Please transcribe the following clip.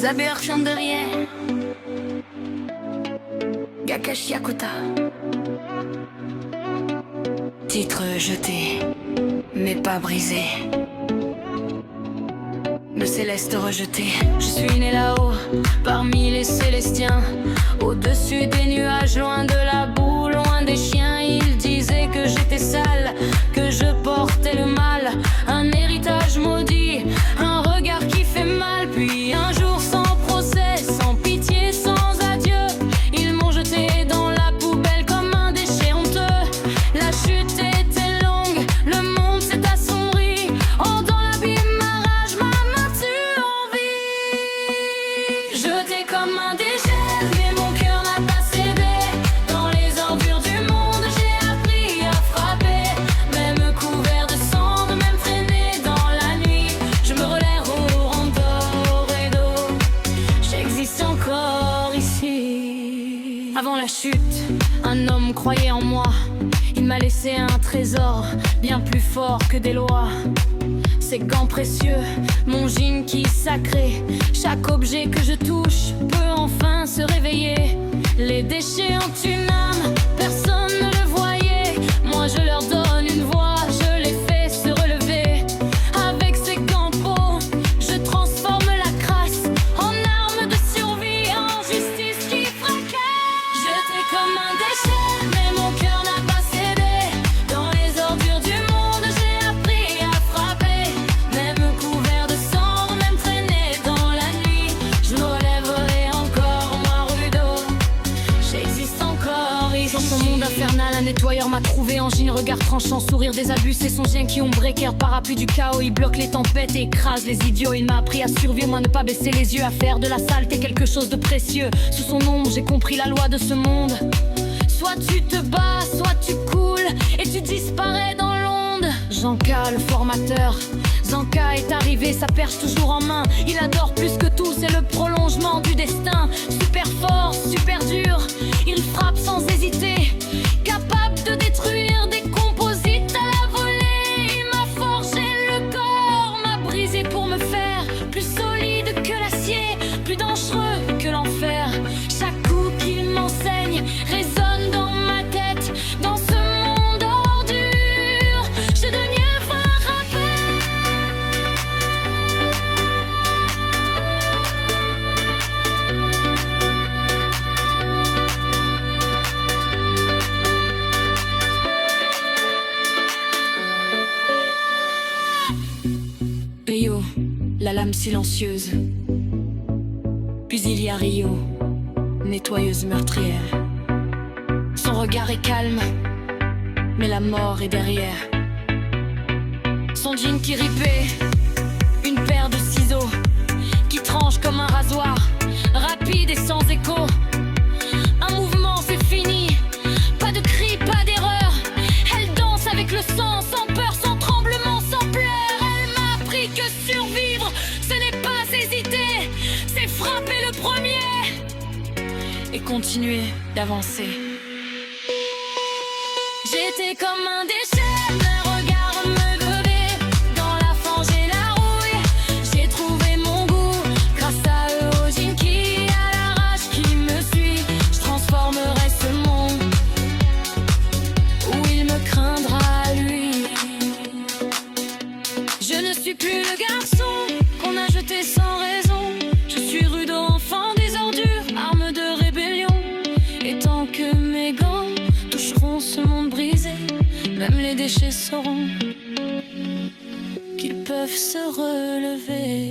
Zaber Chandelier, Gakashiakuta. Titre jeté, mais pas brisé. Le céleste rejeté. Je suis né là-haut, parmi les célestiens, au-dessus des nuages, loin de la boue, loin des chiens. Ils disaient que j'étais sale, que je portais le mal, un héritage maudit, un regard qui fait mal. Puis un jour sans procès, sans pitié, sans adieu, ils m'ont jeté dans la poubelle comme un déchet honteux. La chute était longue, le monde s'est assombri. Oh, dans l'abîme, ma rage m'a maintenu en vie. Jeté comme un déchet, mais mon cœur n'a pas cédé. Dans les ordures du monde, j'ai appris à frapper. Même couvert de cendres, même traîné dans la nuit, je me relève au rando et d'eau. J'existe encore ici. Avant la chute, un homme croyait en moi. Il m'a laissé un trésor bien plus fort que des lois. Ces gants précieux, mon jean qui sacré. Chaque objet que je touche peut enfin se réveiller. Les déchets ont une âme, personne ne le voyait. Moi je leur donne une voix, je les fais se relever. Avec ces gants de peau, je transforme la crasse en arme de survie, en justice qui fracasse. Jeté comme un déchet, mais mon cœur n'a pas cédé. Dans les ordures du monde, j'ai appris à frapper. Même couvert de sang, même traîné dans la nuit, je me relèverai encore, moi rudeau. J'existe encore ici. Dans son monde infernal, un nettoyeur m'a trouvé. Angine, regard tranchant, sourire des abus. C'est son chien qui ombre équerre, parapluie du chaos. Il bloque les tempêtes et écrase les idiots. Il m'a appris à survivre, à ne pas baisser les yeux, à faire de la saleté quelque chose de précieux. Sous son ombre, j'ai compris la loi de ce monde. Soit tu te bats, soit tu coules et tu disparais dans l'onde. Zanka, le formateur, Zanka est arrivé, sa perche toujours en main. Il adore plus que tout, c'est le prolongement du destin. Super fort, super dur, il frappe sans hésiter. Capable de détruire des composites à la volée. Il m'a forgé le corps, m'a brisé pour me faire plus solide que l'acier, plus dangereux que l'enfer. Chaque coup qu'il m'enseigne résonne dans ma tête. Dans ce monde ordure, je deviens frappé. Rio, la lame silencieuse. Puis il y a Rio, nettoyeuse meurtrière. Son regard est calme, mais la mort est derrière. Son jean qui ripait, une paire de ciseaux qui tranche comme un rasoir, rapide et sans écho. Un mouvement, c'est fini, pas de cri, pas d'erreur. Elle danse avec le sang, sans peur, sans tremblement, sans pleurs. Elle m'a appris que survivre, ce n'est pas hésiter, c'est frapper le premier et continuer d'avancer. J'étais comme un déchet, mes regards me bevaient. Dans la fange et la rouille, j'ai trouvé mon goût. Grâce à eux, au jean qui a la rage qui me suit, je transformerai ce monde où il me craindra lui. Je ne suis plus le garçon qu'on a jeté sans raison. Je suis rude enfant des ordures, arme de rébellion. Et tant que mes gants toucheront ce monde brisé, même les déchets sauront qu'ils peuvent se relever.